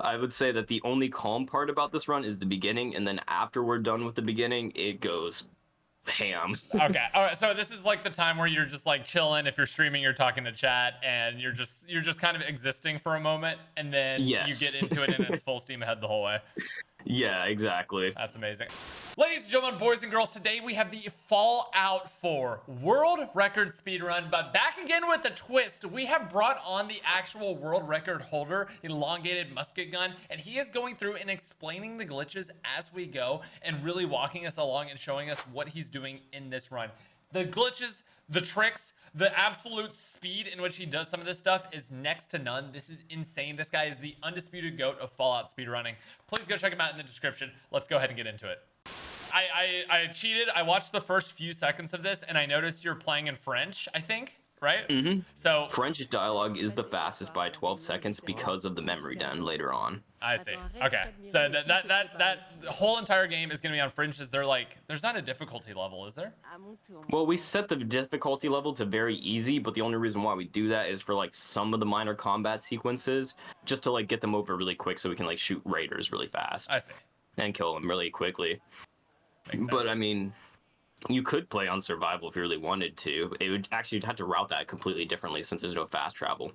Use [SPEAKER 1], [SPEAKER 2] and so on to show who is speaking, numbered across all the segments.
[SPEAKER 1] I would say that the only calm part about this run is the beginning, and then after we're done with the beginning, it goes ham.
[SPEAKER 2] Okay. All right. So this is like the time where you're just like chilling. If you're streaming, you're talking to chat, and you're just kind of existing for a moment, and then you
[SPEAKER 1] Yes.
[SPEAKER 2] get into it, and it's full steam ahead the whole way.
[SPEAKER 1] Yeah, exactly.
[SPEAKER 2] That's amazing. Ladies and gentlemen, boys and girls, today we have the Fallout 4 World Record Speedrun, but back again with a twist. We have brought on the actual world record holder, elongated musket gun, and he is going through and explaining the glitches as we go and really walking us along and showing us what he's doing in this run. The glitches, the tricks, the absolute speed in which he does some of this stuff is next to none. This is insane. This guy is the undisputed GOAT of Fallout speedrunning. Please go check him out in the description. Let's go ahead and get into it. I cheated. I watched the first few seconds of this, and I noticed you're playing in French, I think, right?
[SPEAKER 1] Mm-hmm.
[SPEAKER 2] So
[SPEAKER 1] French dialogue is the fastest by 12 seconds because of the memory den later on.
[SPEAKER 2] I see. Okay. So that whole entire game is going to be on French. Is there like, there's not a difficulty level, is there?
[SPEAKER 1] Well, we set the difficulty level to very easy, but the only reason why we do that is for like some of the minor combat sequences, just to like get them over really quick so we can like shoot raiders really fast.
[SPEAKER 2] I see.
[SPEAKER 1] And kill them really quickly.
[SPEAKER 2] Makes sense.
[SPEAKER 1] But I mean, you could play on survival if you really wanted to. It would actually, you'd have to route that completely differently since there's no fast travel.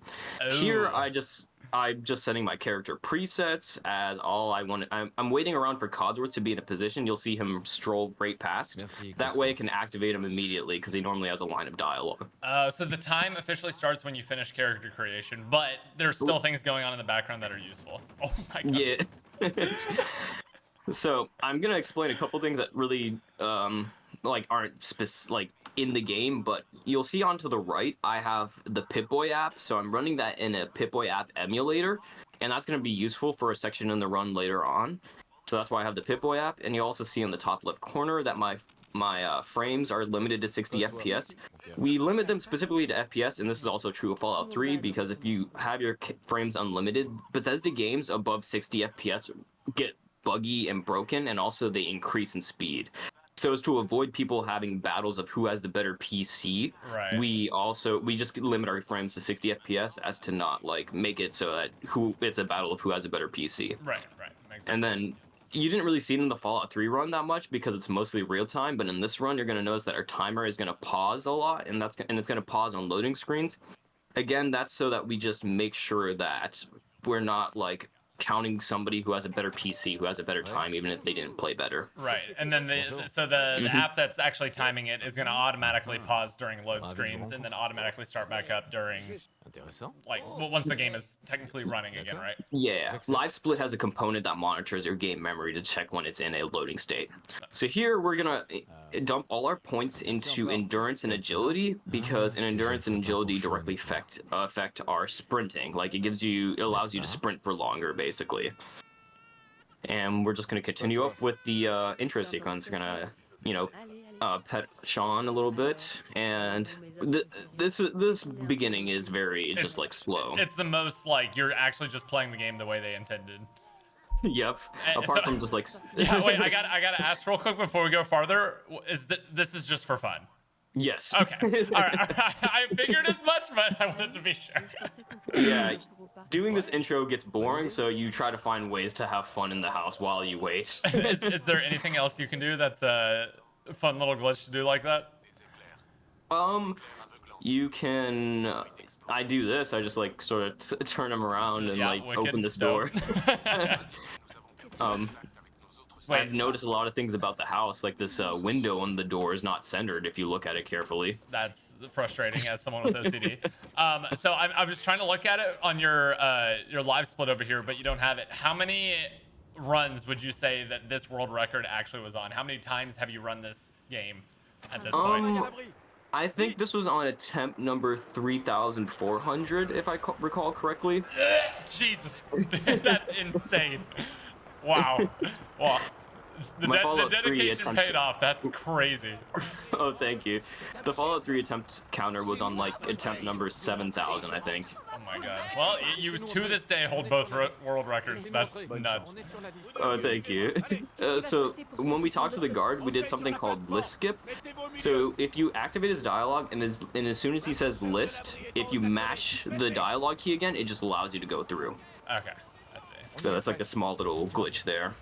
[SPEAKER 2] Ooh.
[SPEAKER 1] Here, I'm just setting my character presets as all I want. I'm waiting around for Codsworth to be in a position. You'll see him stroll right past. That way I can activate him immediately because he normally has a line of dialogue.
[SPEAKER 2] So the time officially starts when you finish character creation, but there's still things going on in the background that are useful. Oh my god.
[SPEAKER 1] Yeah. So I'm gonna explain a couple things that really like aren't like in the game, but you'll see on to the right I have the Pip-Boy app, so I'm running that in a Pip-Boy app emulator, and that's going to be useful for a section in the run later on. So that's why I have the Pip-Boy app, and you also see in the top left corner that my frames are limited to 60 FPS. We limit them specifically to FPS, and this is also true of Fallout 3, because if you have your frames unlimited, Bethesda games above 60 FPS get buggy and broken, and also they increase in speed. So as to avoid people having battles of who has the better PC,
[SPEAKER 2] right,
[SPEAKER 1] we just limit our frames to 60 FPS as to not like make it so that it's a battle of who has a better PC.
[SPEAKER 2] Right. Makes sense.
[SPEAKER 1] And then you didn't really see it in the Fallout 3 run that much because it's mostly real time, but in this run you're going to notice that our timer is going to pause a lot, and it's going to pause on loading screens. Again, that's so that we just make sure that we're not like counting somebody who has a better PC, who has a better time, even if they didn't play better.
[SPEAKER 2] Right, and then the app that's actually timing it is going to automatically pause during load screens, and then automatically start back up during, like, once the game is technically running again, right?
[SPEAKER 1] Yeah, Live Split has a component that monitors your game memory to check when it's in a loading state. So here we're gonna dump all our points into endurance and agility, because an endurance and agility directly affect our sprinting. Like it allows you to sprint for longer, basically. And we're just gonna continue up with the intro sequence. We're gonna, pet Sean a little bit, and this beginning is just like slow.
[SPEAKER 2] It's the most like you're actually just playing the game the way they intended.
[SPEAKER 1] Yep. Apart from just like.
[SPEAKER 2] Yeah. Wait. I gotta ask real quick before we go farther. This is just for fun?
[SPEAKER 1] Yes.
[SPEAKER 2] Okay. All right. I figured as much, but I wanted to be sure.
[SPEAKER 1] Yeah. Doing this intro gets boring, so you try to find ways to have fun in the house while you wait.
[SPEAKER 2] Is there anything else you can do that's a fun little glitch to do like that?
[SPEAKER 1] You can. I do this. I just like sort of turn them around and like open this door. I've noticed a lot of things about the house, like this window on the door is not centered if you look at it carefully.
[SPEAKER 2] That's frustrating as someone with OCD. So I'm just trying to look at it on your live split over here, but you don't have it. How many runs would you say that this world record actually was on? How many times have you run this game at this point?
[SPEAKER 1] I think this was on attempt number 3,400, if I recall correctly.
[SPEAKER 2] Jesus, that's insane. Wow. Well, the dedication paid off. That's crazy.
[SPEAKER 1] Oh, thank you. The Fallout 3 attempt counter was on like attempt number 7,000, I think.
[SPEAKER 2] Oh my god. Well, you to this day hold both world records. That's nuts.
[SPEAKER 1] Oh, thank you. So when we talked to the guard, we did something called list skip. So if you activate his dialogue and as soon as he says list, if you mash the dialogue key again, it just allows you to go through.
[SPEAKER 2] Okay.
[SPEAKER 1] So that's like a small little glitch there.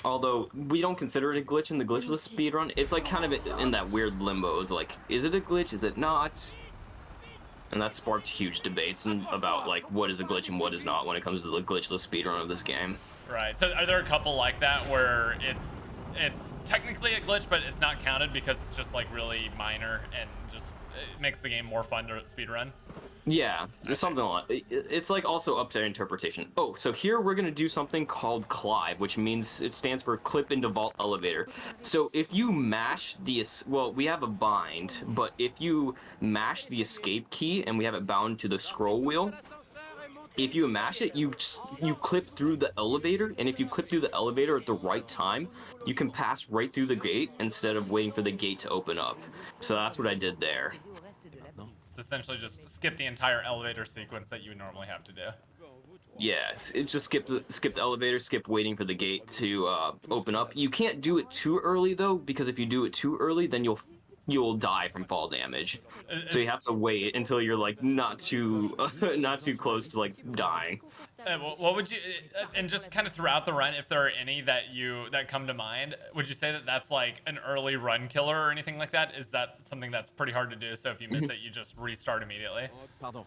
[SPEAKER 1] Although we don't consider it a glitch in the glitchless speedrun, it's like kind of in that weird limbo. It's like, is it a glitch? Is it not? And that sparked huge debates about like what is a glitch and what is not when it comes to the glitchless speedrun of this game.
[SPEAKER 2] Right. So are there a couple like that where it's technically a glitch, but it's not counted because it's just like really minor and just it makes the game more fun to speedrun?
[SPEAKER 1] Yeah, it's something like it's like also up to interpretation. Oh, so here we're gonna do something called Clive, which means it stands for clip into vault elevator. So if you mash the well, we have a bind, but if you mash the escape key and we have it bound to the scroll wheel, if you mash it, you clip through the elevator, and if you clip through the elevator at the right time, you can pass right through the gate instead of waiting for the gate to open up. So that's what I did there.
[SPEAKER 2] So essentially just skip the entire elevator sequence that you would normally have to do.
[SPEAKER 1] Yeah, it's just skip the elevator, skip waiting for the gate to open up. You can't do it too early though, because if you do it too early, then you'll die from fall damage. So you have to wait until you're like not too close to like dying.
[SPEAKER 2] What would you, and just kind of throughout the run, if there are any that come to mind, would you say that that's like an early run killer or anything like that? Is that something that's pretty hard to do? So if you miss it, you just restart immediately?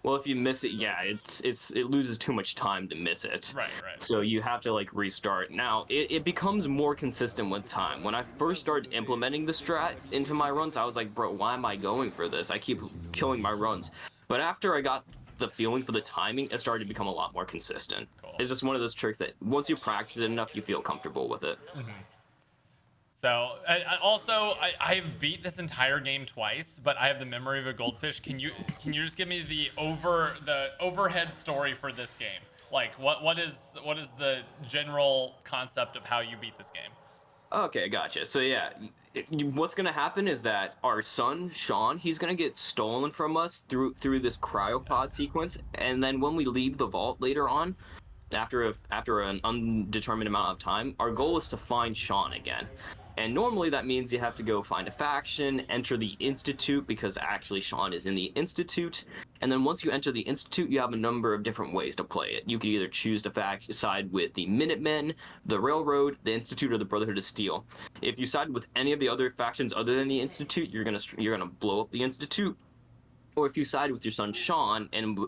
[SPEAKER 1] Well, if you miss it, yeah, it loses too much time to miss it.
[SPEAKER 2] Right.
[SPEAKER 1] So you have to like restart. Now it becomes more consistent with time. When I first started implementing the strat into my runs, I was like, bro, why am I going for this? I keep killing my runs. But after I got the feeling for the timing, it started to become a lot more consistent. Cool. It's just one of those tricks that once you practice it enough, you feel comfortable with it.
[SPEAKER 2] Mm-hmm. So I have beat this entire game twice, but I have the memory of a goldfish. Can you just give me the overhead story for this game? Like what is the general concept of how you beat this game?
[SPEAKER 1] Okay, gotcha. So yeah, what's gonna happen is that our son Sean, he's gonna get stolen from us through this cryopod sequence, and then when we leave the vault later on, after an undetermined amount of time, our goal is to find Sean again. And normally that means you have to go find a faction, enter the Institute, because actually Sean is in the Institute. And then once you enter the Institute, you have a number of different ways to play it. You could either choose to side with the Minutemen, the Railroad, the Institute, or the Brotherhood of Steel. If you side with any of the other factions other than the Institute, you're gonna blow up the Institute. Or if you side with your son Sean and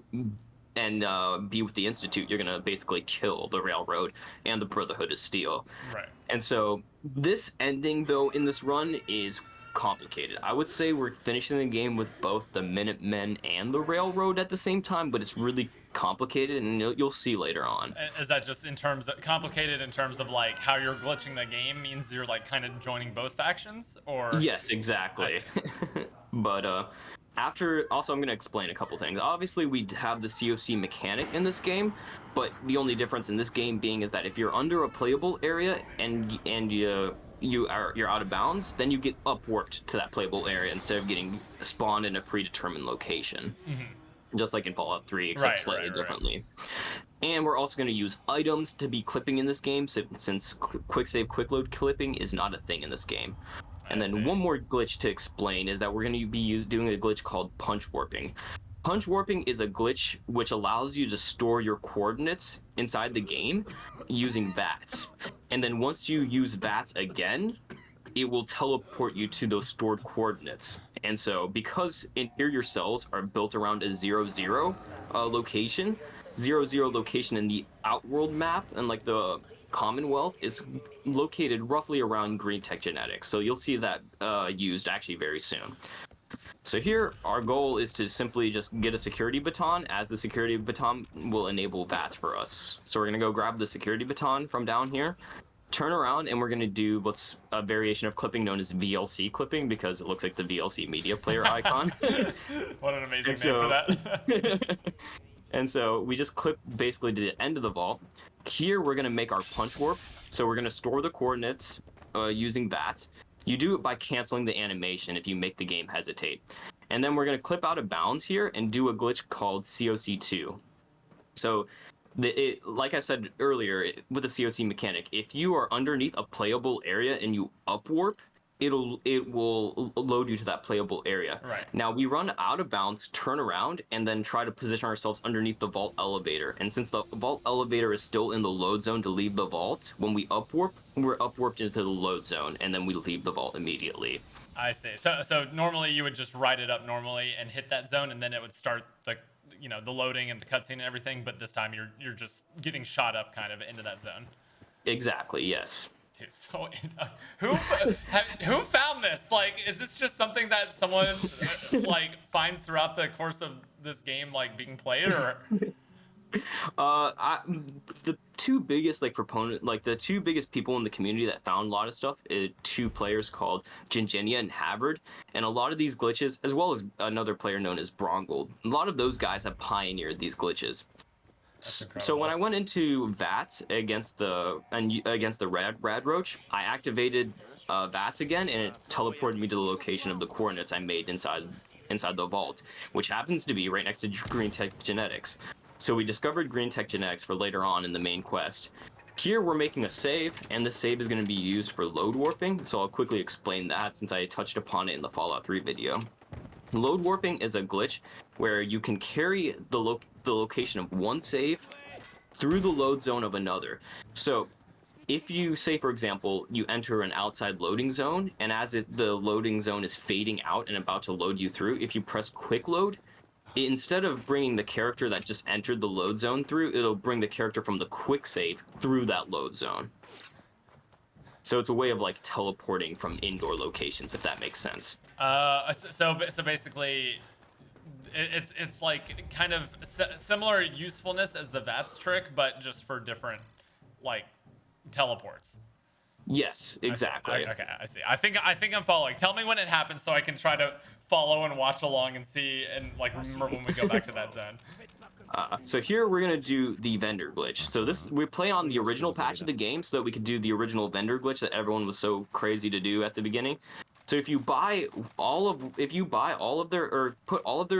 [SPEAKER 1] be with the Institute, you're gonna basically kill the Railroad and the Brotherhood of Steel.
[SPEAKER 2] Right.
[SPEAKER 1] And so this ending, though, in this run is complicated. I would say we're finishing the game with both the Minutemen and the Railroad at the same time, but it's really complicated, and you'll see later on.
[SPEAKER 2] Is that just complicated in terms of like how you're glitching the game means you're like kind of joining both factions, or?
[SPEAKER 1] Yes, exactly. But also I'm going to explain a couple things. Obviously, we have the COC mechanic in this game, but the only difference in this game being is that if you're under a playable area and you're out of bounds, then you get upwarped to that playable area instead of getting spawned in a predetermined location. Mm-hmm. Just like in Fallout 3, except slightly differently. And we're also going to use items to be clipping in this game, since quick save, quick load clipping is not a thing in this game. And then one more glitch to explain is that we're going to be doing a glitch called punch warping. Punch warping is a glitch which allows you to store your coordinates inside the game using VATS. And then once you use VATS again, it will teleport you to those stored coordinates. And so because interior cells are built around a 0-0 location, 0-0 location in the Outworld map and like the Commonwealth is located roughly around Green Tech Genetics, so you'll see that used actually very soon. So here, our goal is to simply just get a security baton, as the security baton will enable VATS for us. So we're gonna go grab the security baton from down here, turn around, and we're gonna do what's a variation of clipping known as VLC clipping, because it looks like the VLC media player icon.
[SPEAKER 2] What an amazing name for that.
[SPEAKER 1] And so we just clip basically to the end of the vault. Here we're going to make our punch warp. So we're going to store the coordinates using VATS. You do it by canceling the animation if you make the game hesitate. And then we're going to clip out of bounds here and do a glitch called COC2. So like I said earlier, with the COC mechanic, if you are underneath a playable area and you upwarp, it will load you to that playable area.
[SPEAKER 2] Right.
[SPEAKER 1] Now we run out of bounds, turn around, and then try to position ourselves underneath the vault elevator. And since the vault elevator is still in the load zone to leave the vault, when we upwarp, we're upwarped into the load zone, and then we leave the vault immediately.
[SPEAKER 2] I see. So normally you would just ride it up normally and hit that zone, and then it would start the the loading and the cutscene and everything. But this time you're just getting shot up kind of into that zone.
[SPEAKER 1] Exactly. Yes.
[SPEAKER 2] Dude, so who found this? Like, is this just something that someone like finds throughout the course of this game, like being played, or?
[SPEAKER 1] The two biggest the two biggest people in the community that found a lot of stuff is two players called Gingenia and Havard, and a lot of these glitches, as well as another player known as Brongold. A lot of those guys have pioneered these glitches. So when I went into VATS against the Rad Roach, I activated VATS again, and it teleported me to the location of the coordinates I made inside the vault, which happens to be right next to Green Tech Genetics. So we discovered Green Tech Genetics for later on in the main quest. Here we're making a save, and this save is going to be used for load warping, so I'll quickly explain that since I touched upon it in the Fallout 3 video. Load warping is a glitch where you can carry the location of one save through the load zone of another. So if you say, for example, you enter an outside loading zone, and as the loading zone is fading out and about to load you through, if you press quick load, instead of bringing the character that just entered the load zone through, it'll bring the character from the quick save through that load zone. So it's a way of like teleporting from indoor locations, if that makes sense.
[SPEAKER 2] So basically, it's like kind of similar usefulness as the VATS trick, but just for different like teleports.
[SPEAKER 1] Yes, exactly.
[SPEAKER 2] Okay, I see. I think I'm following. Tell me when it happens so I can try to follow and watch along and see and like remember when we go back to that zone.
[SPEAKER 1] So here we're gonna do the vendor glitch. So we play on the original patch of the game so that we could do the original vendor glitch that everyone was so crazy to do at the beginning. So if you buy all of their, or put all of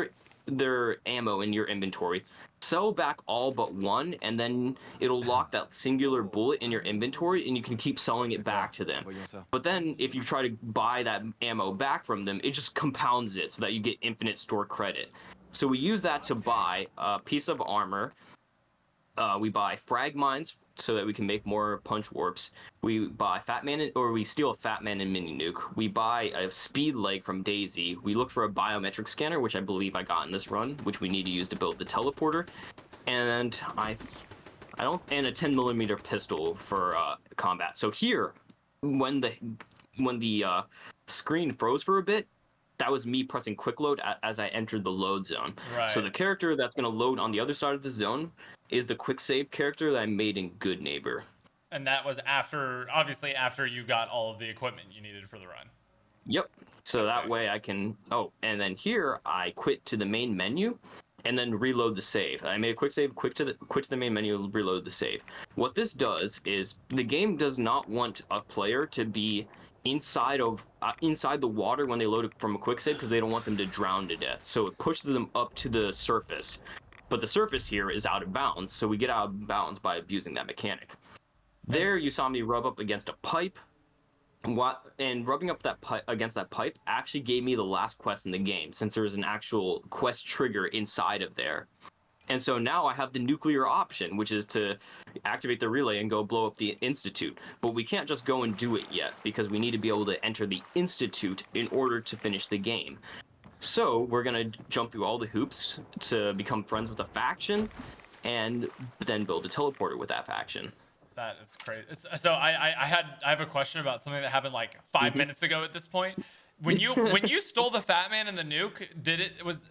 [SPEAKER 1] their ammo in your inventory, sell back all but one, and then it'll lock that singular bullet in your inventory, and you can keep selling it back to them. But then if you try to buy that ammo back from them, it just compounds it so that you get infinite store credit. So we use that to buy a piece of armor. We buy frag mines so that we can make more punch warps. We buy we steal a Fat Man and Mini Nuke. We buy a speed leg from Daisy. We look for a biometric scanner, which I believe I got in this run, which we need to use to build the teleporter, and a 10mm pistol for combat. So here, when the screen froze for a bit, that was me pressing quick load as I entered the load zone.
[SPEAKER 2] Right.
[SPEAKER 1] So the character that's going to load on the other side of the zone is the quick save character that I made in Good Neighbor.
[SPEAKER 2] And that was obviously after you got all of the equipment you needed for the run.
[SPEAKER 1] Yep. So that way I can, and then here I quit to the main menu and then reload the save. I made a quick save, quit to the main menu, reload the save. What this does is the game does not want a player to be inside the water when they load it from a quick save, because they don't want them to drown to death. So it pushes them up to the surface. But the surface here is out of bounds, so we get out of bounds by abusing that mechanic. There you saw me rub up against a pipe, and rubbing up against that pipe actually gave me the last quest in the game, since there's an actual quest trigger inside of there. And so now I have the nuclear option, which is to activate the relay and go blow up the Institute. But we can't just go and do it yet, because we need to be able to enter the Institute in order to finish the game. So we're going to jump through all the hoops to become friends with a faction, and then build a teleporter with that faction.
[SPEAKER 2] That is crazy. So I have a question about something that happened like 5 minutes ago at this point. When you stole the Fat Man and the nuke,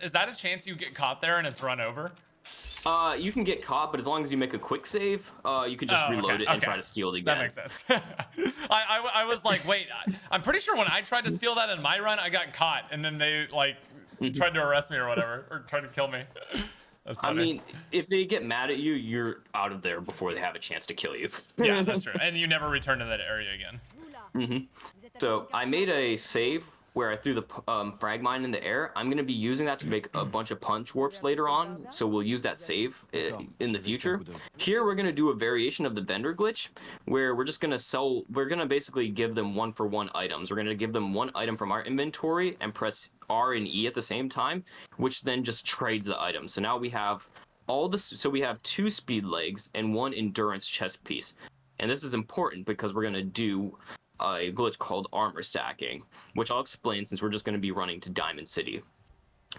[SPEAKER 2] is that a chance you get caught there and it's run over?
[SPEAKER 1] You can get caught, but as long as you make a quick save, you can just reload it and try to steal it again.
[SPEAKER 2] That makes sense. I was like, wait, I'm pretty sure when I tried to steal that in my run, I got caught, and then they like tried to arrest me or whatever, or tried to kill me. That's funny.
[SPEAKER 1] I mean, if they get mad at you, you're out of there before they have a chance to kill you.
[SPEAKER 2] Yeah, that's true. And you never return to that area again.
[SPEAKER 1] So I made a save where I threw the frag mine in the air, I'm going to be using that to make a bunch of punch warps later on, so we'll use that save in the future. Here, we're going to do a variation of the vendor glitch, where we're just going to we're going to basically give them 1-for-1 items. We're going to give them one item from our inventory and press R and E at the same time, which then just trades the item. So now we have so we have 2 speed legs and 1 endurance chest piece. And this is important because we're going to do a glitch called armor stacking, which I'll explain since we're just going to be running to Diamond City.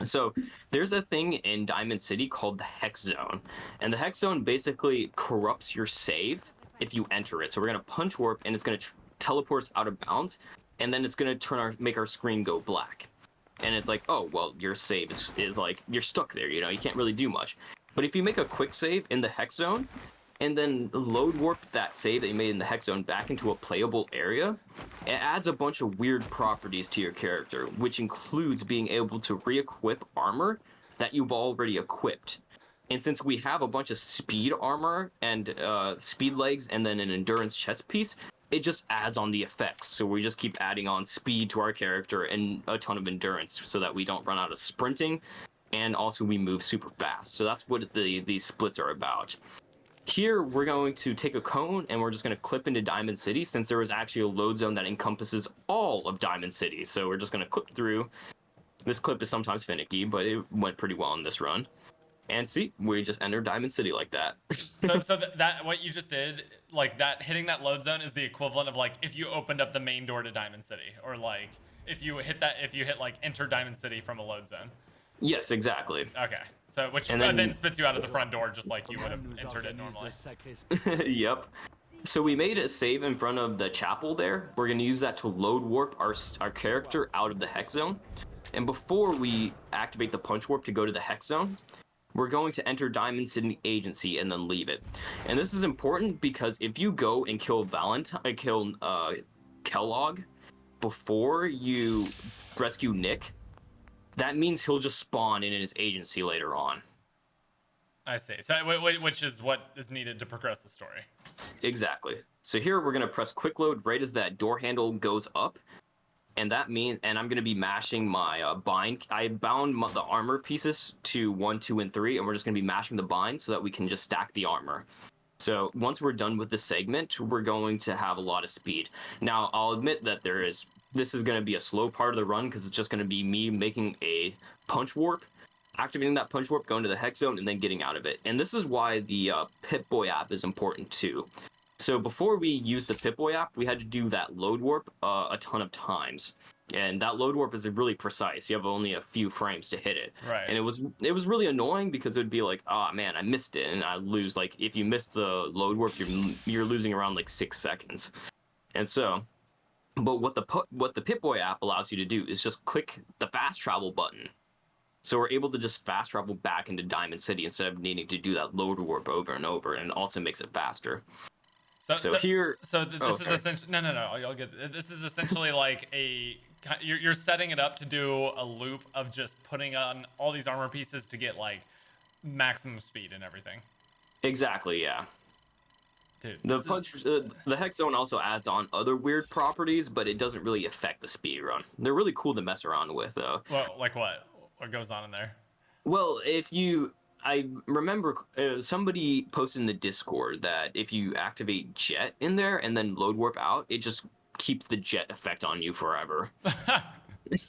[SPEAKER 1] So there's a thing in Diamond City called the Hex Zone, and the Hex Zone basically corrupts your save if you enter it. So we're going to punch warp, and it's going to teleport us out of bounds, and then it's going to make our screen go black. And it's like, oh, well, your save is like, you're stuck there, you know, you can't really do much. But if you make a quick save in the Hex Zone, and then load warp that save that you made in the Hex Zone back into a playable area, it adds a bunch of weird properties to your character, which includes being able to re-equip armor that you've already equipped. And since we have a bunch of speed armor and speed legs and then an endurance chest piece, it just adds on the effects. So we just keep adding on speed to our character and a ton of endurance so that we don't run out of sprinting, and also we move super fast. So that's what these splits are about. Here, we're going to take a cone and we're just going to clip into Diamond City, since there was actually a load zone that encompasses all of Diamond City. So we're just going to clip through. This clip is sometimes finicky, but it went pretty well in this run. And see, we just entered Diamond City like that.
[SPEAKER 2] so that what you just did, like that, hitting that load zone is the equivalent of like if you opened up the main door to Diamond City, or like if you hit like enter Diamond City from a load zone.
[SPEAKER 1] Yes, exactly.
[SPEAKER 2] Okay. So which
[SPEAKER 1] And
[SPEAKER 2] then spits you out of the front door just like you would have entered it normally.
[SPEAKER 1] Yep. So we made a save in front of the chapel there. We're going to use that to load warp our character out of the Hex Zone. And before we activate the punch warp to go to the Hex Zone, we're going to enter Diamond City Agency and then leave it. And this is important because if you go and kill Kellogg before you rescue Nick, that means he'll just spawn in his agency later on.
[SPEAKER 2] I see. So which is what is needed to progress the story.
[SPEAKER 1] Exactly. So here we're going to press quick load right as that door handle goes up. And that means, and I'm going to be mashing my bind. I bound the armor pieces to 1, 2, and 3, and we're just going to be mashing the bind so that we can just stack the armor. So once we're done with this segment, we're going to have a lot of speed. Now, I'll admit that this is going to be a slow part of the run because it's just going to be me making a punch warp, activating that punch warp, going to the Hex Zone, and then getting out of it. And this is why the Pip-Boy app is important too. So before we use the Pip-Boy app, we had to do that load warp a ton of times. And that load warp is really precise. You have only a few frames to hit it.
[SPEAKER 2] Right.
[SPEAKER 1] And it was really annoying because it would be like, oh man, I missed it. And I lose, like, if you miss the load warp, you're losing around like 6 seconds. And so, but what the Pip-Boy app allows you to do is just click the fast travel button. So we're able to just fast travel back into Diamond City instead of needing to do that load warp over and over, and it also makes it faster. So here,
[SPEAKER 2] this is essentially no. I'll get it. This is essentially like you're setting it up to do a loop of just putting on all these armor pieces to get like maximum speed and everything.
[SPEAKER 1] Exactly, yeah.
[SPEAKER 2] Dude,
[SPEAKER 1] the Hex Zone also adds on other weird properties, but it doesn't really affect the speed run. They're really cool to mess around with, though.
[SPEAKER 2] Well, like what? What goes on in there?
[SPEAKER 1] Well, I remember somebody posted in the Discord that if you activate Jet in there and then load warp out, it just keeps the Jet effect on you forever.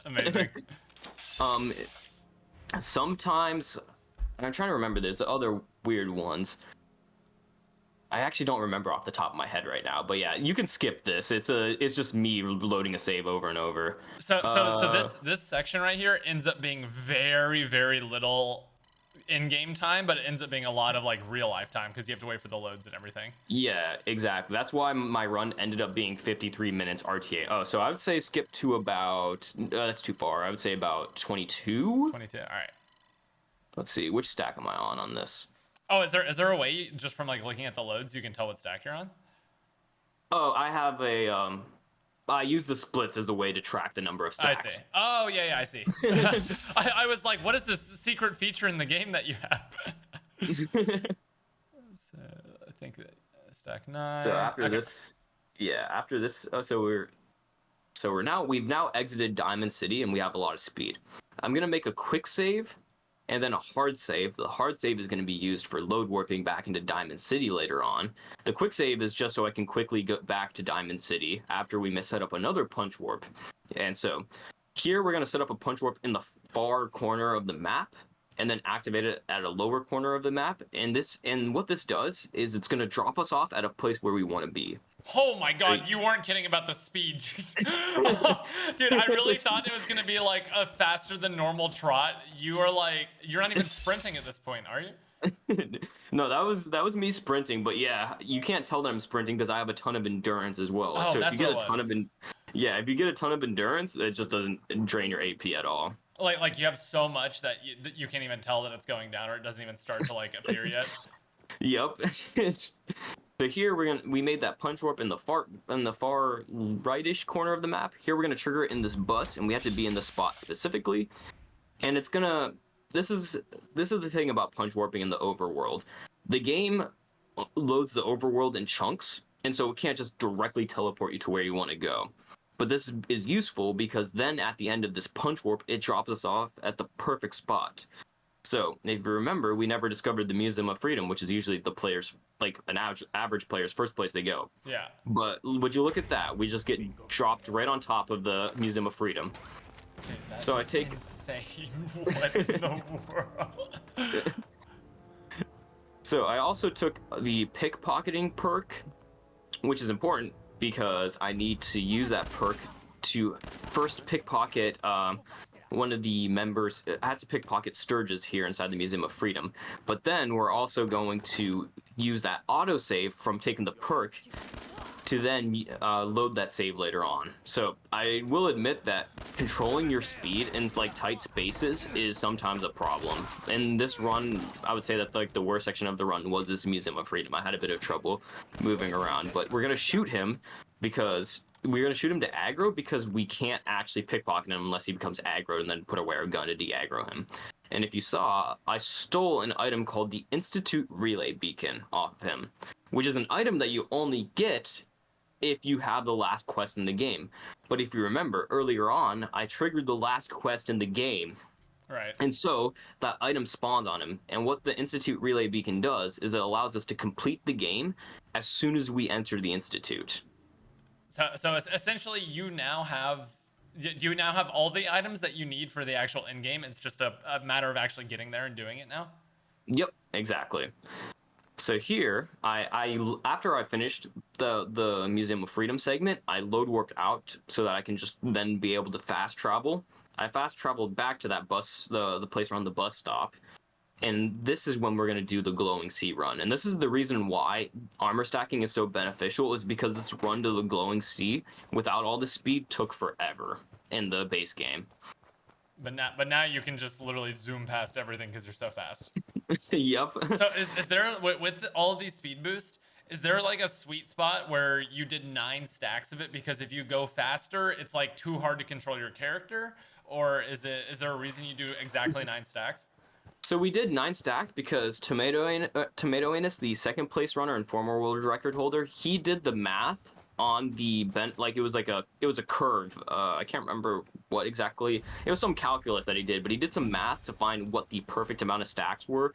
[SPEAKER 2] Amazing.
[SPEAKER 1] Sometimes, I'm trying to remember, there's other weird ones. I actually don't remember off the top of my head right now, but yeah, you can skip this. It's just me loading a save over and over.
[SPEAKER 2] So this section right here ends up being very, very little in-game time, but it ends up being a lot of like real life time because you have to wait for the loads and everything.
[SPEAKER 1] Yeah, exactly. That's why my run ended up being 53 minutes RTA. Oh, so I would say skip to about, that's too far. I would say about 22.
[SPEAKER 2] 22. All right.
[SPEAKER 1] Let's see, which stack am I on this?
[SPEAKER 2] Oh, is there a way just from like looking at the loads you can tell what stack you're on?
[SPEAKER 1] Oh, I have I use the splits as the way to track the number of stacks.
[SPEAKER 2] I see. Oh, yeah, I see. I was like, what is this secret feature in the game that you have? So I think that stack 9.
[SPEAKER 1] So after this, yeah, after this, so So we've now exited Diamond City and we have a lot of speed. I'm gonna make a quick save and then a hard save. The hard save is going to be used for load warping back into Diamond City later on. The quick save is just so I can quickly go back to Diamond City after we set up another punch warp. And so here we're going to set up a punch warp in the far corner of the map and then activate it at a lower corner of the map. And what this does is it's going to drop us off at a place where we want to be.
[SPEAKER 2] Oh my god, you weren't kidding about the speed. Dude, I really thought it was gonna be like a faster than normal trot. You're not even sprinting at this point, are you?
[SPEAKER 1] No, that was me sprinting, but yeah, you can't tell that I'm sprinting because I have a ton of endurance as well.
[SPEAKER 2] Oh,
[SPEAKER 1] so
[SPEAKER 2] that's
[SPEAKER 1] if you get
[SPEAKER 2] what
[SPEAKER 1] a ton
[SPEAKER 2] it was.
[SPEAKER 1] if you get a ton of endurance, it just doesn't drain your AP at all.
[SPEAKER 2] Like you have so much that you can't even tell that it's going down, or it doesn't even start to like appear yet.
[SPEAKER 1] Yep. So here we made that punch warp in the far rightish corner of the map. Here we're gonna trigger it in this bus, and we have to be in the spot specifically. And it's gonna. This is the thing about punch warping in the overworld. The game loads the overworld in chunks, and so it can't just directly teleport you to where you want to go. But this is useful because then at the end of this punch warp, it drops us off at the perfect spot. So, if you remember, we never discovered the Museum of Freedom, which is usually the player's, like an average player's first place they go.
[SPEAKER 2] Yeah.
[SPEAKER 1] But would you look at that? We just get dropped right on top of the Museum of Freedom.
[SPEAKER 2] Dude,
[SPEAKER 1] So I take.
[SPEAKER 2] Insane. What in the world?
[SPEAKER 1] So I also took the pickpocketing perk, which is important because I need to use that perk to first pickpocket one of the members. I had to pickpocket Sturges here inside the Museum of Freedom, but then we're also going to use that autosave from taking the perk to then load that save later on. So I will admit that controlling your speed in like tight spaces is sometimes a problem. In this run, I would say that like the worst section of the run was this Museum of Freedom. I had a bit of trouble moving around, but we're gonna shoot him because we're going to shoot him to aggro because we can't actually pickpocket him unless he becomes aggro and then put away our gun to de-aggro him. And if you saw, I stole an item called the Institute Relay Beacon off of him, which is an item that you only get if you have the last quest in the game. But if you remember, earlier on, I triggered the last quest in the game.
[SPEAKER 2] Right.
[SPEAKER 1] And so that item spawns on him. And what the Institute Relay Beacon does is it allows us to complete the game as soon as we enter the Institute.
[SPEAKER 2] So essentially, do you now have all the items that you need for the actual end game? It's just a matter of actually getting there and doing it now?
[SPEAKER 1] Yep, exactly. So here, I after I finished the Museum of Freedom segment, I load warped out so that I can just then be able to fast travel. I fast traveled back to that bus, the place around the bus stop. And this is when we're going to do the glowing sea run. And this is the reason why armor stacking is so beneficial, is because this run to the glowing sea without all the speed took forever in the base game.
[SPEAKER 2] But now you can just literally zoom past everything because you're so fast.
[SPEAKER 1] Yep.
[SPEAKER 2] So is there, with all of these speed boosts, is there like a sweet spot where you did 9 stacks of it because if you go faster, it's like too hard to control your character? Or is there a reason you do exactly 9 stacks?
[SPEAKER 1] So we did 9 stacks because Tomato Anus, the second place runner and former world record holder, he did the math on the bent, like it was a curve. I can't remember what exactly. It was some calculus that he did, but he did some math to find what the perfect amount of stacks were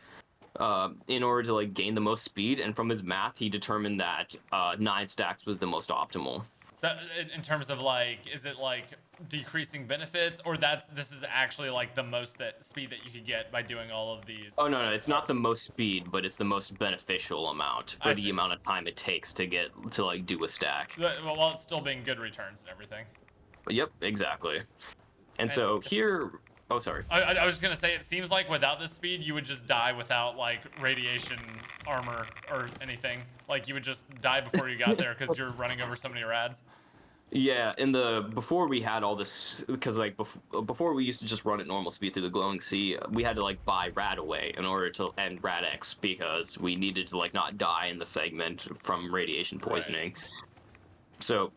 [SPEAKER 1] in order to like gain the most speed. And from his math, he determined that 9 stacks was the most optimal.
[SPEAKER 2] So in terms of like, is it like decreasing benefits, or this is actually like the most speed that you could get by doing all of these?
[SPEAKER 1] Oh no, it's not the most speed, but it's the most beneficial amount for the amount of time it takes to get to like do a stack.
[SPEAKER 2] Well, while it's still being good returns and everything.
[SPEAKER 1] Yep, exactly. And so here, oh sorry.
[SPEAKER 2] I was just gonna say, it seems like without this speed, you would just die without like radiation armor or anything. Like you would just die before you got there because you're running over so many rads.
[SPEAKER 1] Yeah, before we had all this, because like before we used to just run at normal speed through the glowing sea, we had to like buy Radaway in order to end Rad-X because we needed to like not die in the segment from radiation poisoning. Right. So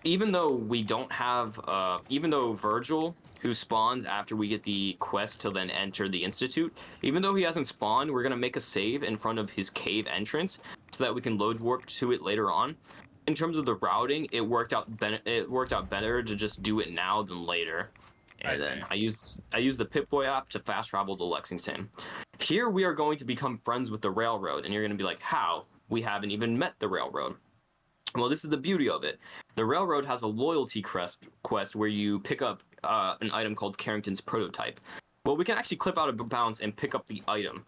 [SPEAKER 1] even though we don't have, even though Virgil, who spawns after we get the quest to then enter the Institute, even though he hasn't spawned, we're gonna make a save in front of his cave entrance so that we can load warp to it later on. in terms of the routing, it worked out better to just do it now than later. And then I used the Pip-Boy app to fast travel to Lexington. Here we are going to become friends with the railroad, and you're going to be like, how? We haven't even met the railroad. Well, this is the beauty of it. The railroad has a loyalty quest where you pick up an item called Carrington's Prototype. Well, we can actually clip out of bounds and pick up the item.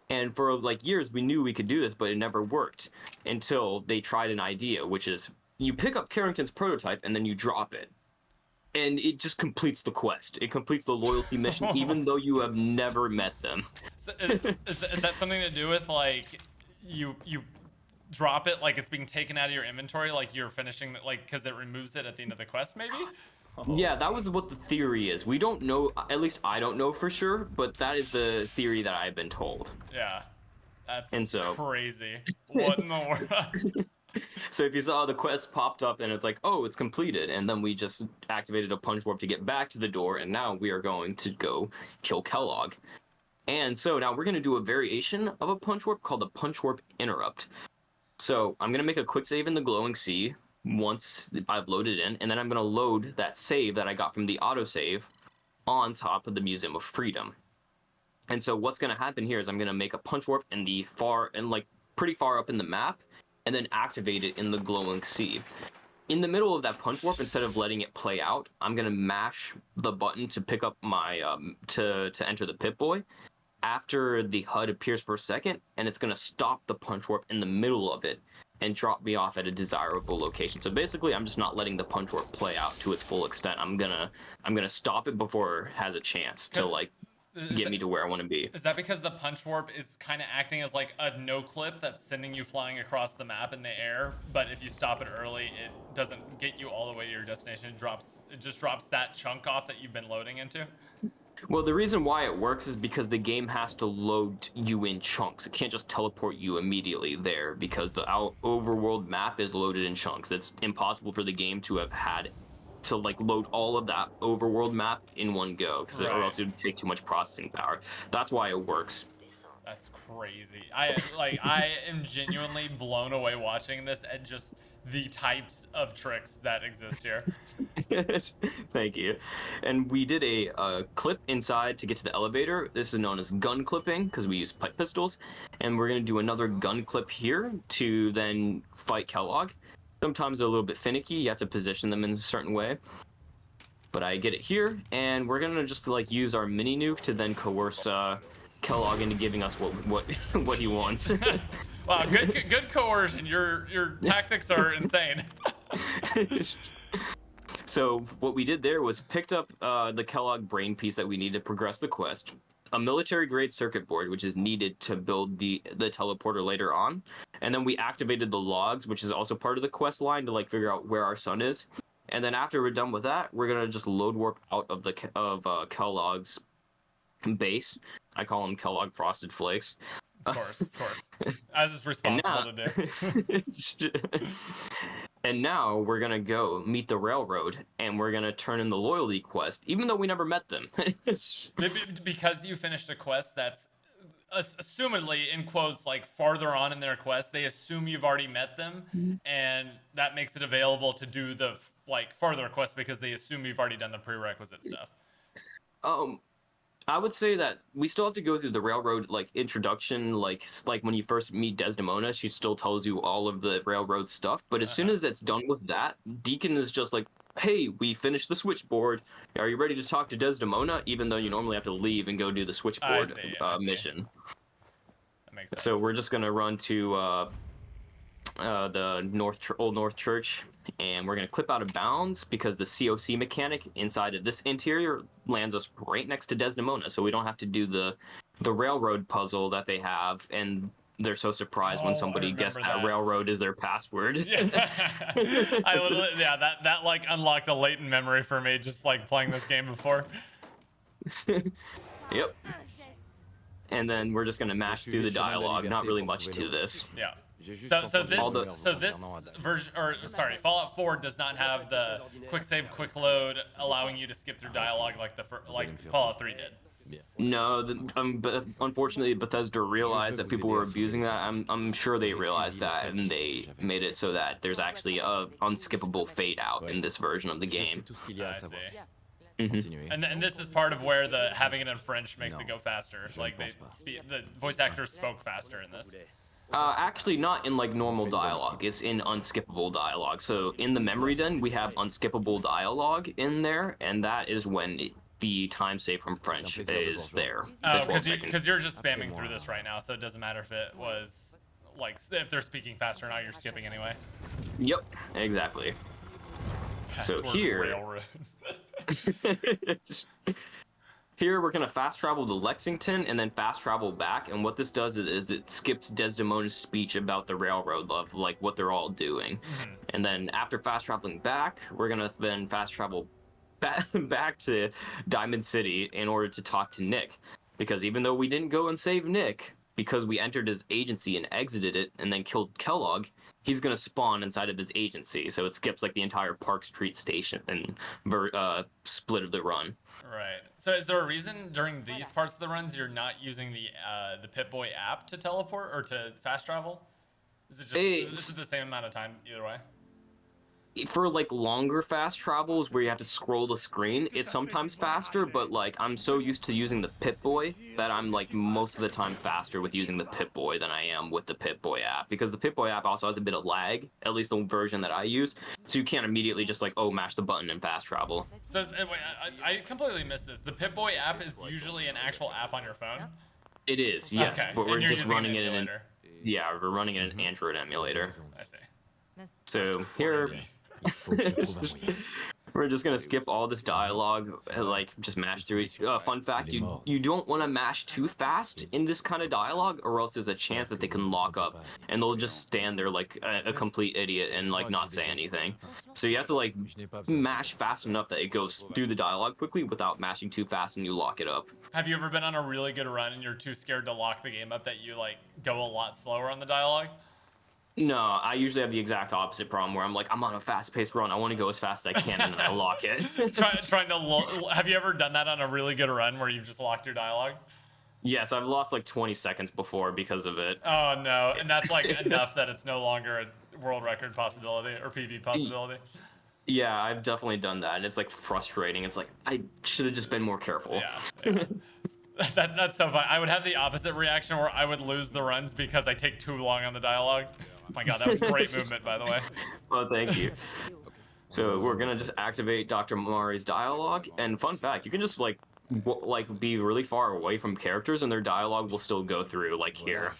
[SPEAKER 1] And for like years, we knew we could do this, but it never worked until they tried an idea, which is you pick up Carrington's Prototype and then you drop it. And it just completes the quest. It completes the loyalty mission, even though you have never met them.
[SPEAKER 2] So is that something to do with like you drop it like it's being taken out of your inventory, like you're finishing like because it removes it at the end of the quest, maybe?
[SPEAKER 1] Yeah, that was what the theory is. We don't know, at least I don't know for sure, but that is the theory that I've been told.
[SPEAKER 2] Yeah, that's crazy. What in the world?
[SPEAKER 1] So if you saw the quest popped up and it's like, oh, it's completed, and then we just activated a punch warp to get back to the door, and now we are going to go kill Kellogg. And so now we're going to do a variation of a punch warp called the punch warp interrupt. So I'm going to make a quick save in the glowing sea once I've loaded in, and then I'm going to load that save that I got from the autosave on top of the Museum of Freedom. And so what's going to happen here is I'm going to make a punch warp in the pretty far up in the map, and then activate it in the glowing sea. In the middle of that punch warp, instead of letting it play out, I'm gonna mash the button to pick up my to enter the Pip-Boy after the HUD appears for a second, and it's gonna stop the punch warp in the middle of it and drop me off at a desirable location. So basically, I'm just not letting the punch warp play out to its full extent. I'm gonna stop it before it has a chance to like get me to where I want to be.
[SPEAKER 2] Is that because the punch warp is kind of acting as like a no clip that's sending you flying across the map in the air, but if you stop it early, it doesn't get you all the way to your destination. It just drops that chunk off that you've been loading into?
[SPEAKER 1] Well, the reason why it works is because the game has to load you in chunks. It can't just teleport you immediately there because the overworld map is loaded in chunks. It's impossible for the game to have had to like load all of that overworld map in one go, because or else it would take too much processing power. That's why it works.
[SPEAKER 2] That's crazy. I am genuinely blown away watching this at just the types of tricks that exist here.
[SPEAKER 1] Thank you. And we did a clip inside to get to the elevator. This is known as gun clipping because we use pipe pistols, and we're going to do another gun clip here to then fight Kellogg. Sometimes they're a little bit finicky. You have to position them in a certain way. But I get it here, and we're gonna just like use our mini nuke to then coerce Kellogg into giving us what he wants.
[SPEAKER 2] Wow, good coercion. Your tactics are insane.
[SPEAKER 1] So what we did there was picked up the Kellogg brain piece that we need to progress the quest, a military-grade circuit board, which is needed to build the teleporter later on, and then we activated the logs, which is also part of the quest line to like figure out where our sun is. And then after we're done with that, we're gonna just load warp out of Kellogg's base. I call them Kellogg Frosted Flakes.
[SPEAKER 2] Of course, as is responsible to do.
[SPEAKER 1] And now we're gonna go meet the railroad, and we're gonna turn in the loyalty quest, even though we never met them.
[SPEAKER 2] Maybe because you finished a quest that's assumedly, in quotes, like farther on in their quest, they assume you've already met them, and that makes it available to do the like farther quest because they assume you've already done the prerequisite stuff.
[SPEAKER 1] I would say that we still have to go through the railroad like introduction, like when you first meet Desdemona, she still tells you all of the railroad stuff. But as soon as it's done with that, Deacon is just like, hey, we finished the switchboard. Are you ready to talk to Desdemona? Even though you normally have to leave and go do the switchboard mission.
[SPEAKER 2] That makes sense.
[SPEAKER 1] So we're just gonna run to the Old North Church, and we're gonna clip out of bounds because the COC mechanic inside of this interior lands us right next to Desdemona, so we don't have to do the railroad puzzle that they have, and they're so surprised when somebody guessed that railroad is their password.
[SPEAKER 2] Yeah. I literally, that like unlocked a latent memory for me just like playing this game before.
[SPEAKER 1] Yep. And then we're just gonna mash through the dialogue. Not really much to this.
[SPEAKER 2] Yeah. So this version, or sorry, Fallout 4 does not have the quick save, quick load, allowing you to skip through dialogue like Fallout 3 did.
[SPEAKER 1] No, but unfortunately, Bethesda realized that people were abusing that. I'm sure they realized that, and they made it so that there's actually a unskippable fade out in this version of the game.
[SPEAKER 2] I see.
[SPEAKER 1] Mm-hmm.
[SPEAKER 2] And this is part of where the having it in French makes it go faster. Like the voice actors spoke faster in this.
[SPEAKER 1] Actually, not in like normal dialogue. It's in unskippable dialogue. So in the memory den, we have unskippable dialogue in there, and that is when the time save from French is there.
[SPEAKER 2] Oh, because you're just spamming through this right now, so it doesn't matter if it was like if they're speaking faster or not. You're skipping anyway.
[SPEAKER 1] Yep, exactly. So
[SPEAKER 2] Password
[SPEAKER 1] here.
[SPEAKER 2] railroad.
[SPEAKER 1] Here we're gonna fast travel to Lexington and then fast travel back, and what this does is it skips Desdemona's speech about the railroad of like what they're all doing. And then after fast traveling back, we're gonna then fast travel back to Diamond City in order to talk to Nick, because even though we didn't go and save Nick, because we entered his agency and exited it and then killed Kellogg, he's gonna spawn inside of his agency, so it skips like the entire Park Street station and split of the run.
[SPEAKER 2] Right. So is there a reason during these parts of the runs you're not using the Pip-Boy app to teleport or to fast travel? Is it just this is the same amount of time either way?
[SPEAKER 1] For like longer fast travels where you have to scroll the screen, it's sometimes faster, but like I'm so used to using the Pip-Boy that I'm like most of the time faster with using the Pip-Boy than I am with the Pip-Boy app, because the Pip-Boy app also has a bit of lag, at least the version that I use, so you can't immediately just like, oh, mash the button and fast travel.
[SPEAKER 2] So wait, I completely missed this. The Pip-Boy app is usually an actual app on your phone?
[SPEAKER 1] It is, yes,
[SPEAKER 2] okay.
[SPEAKER 1] but we're just running it
[SPEAKER 2] in
[SPEAKER 1] yeah, we're running it in an Android emulator.
[SPEAKER 2] I see.
[SPEAKER 1] So here we're just gonna skip all this dialogue, like just mash through it. Fun fact, you don't want to mash too fast in this kind of dialogue, or else there's a chance that they can lock up and they'll just stand there like a complete idiot and like not say anything. So you have to like mash fast enough that it goes through the dialogue quickly without mashing too fast and you lock it up.
[SPEAKER 2] Have you ever been on a really good run and you're too scared to lock the game up that you like go a lot slower on the dialogue?
[SPEAKER 1] No, I usually have the exact opposite problem where I'm like, I'm on a fast-paced run, I want to go as fast as I can, and then I lock it.
[SPEAKER 2] Trying to have you ever done that on a really good run where you've just locked your dialogue?
[SPEAKER 1] Yes, I've lost like 20 seconds before because of it.
[SPEAKER 2] Oh no, and that's like enough that it's no longer a world record possibility or PB possibility.
[SPEAKER 1] Yeah, I've definitely done that, and it's like frustrating. It's like, I should have just been more careful.
[SPEAKER 2] Yeah. That's so fun. I would have the opposite reaction where I would lose the runs because I take too long on the dialogue. Oh my god, that was great movement, by the way.
[SPEAKER 1] Well, thank you. So we're gonna just activate Dr. Mari's dialogue, and fun fact, you can just like be really far away from characters, and their dialogue will still go through, like here.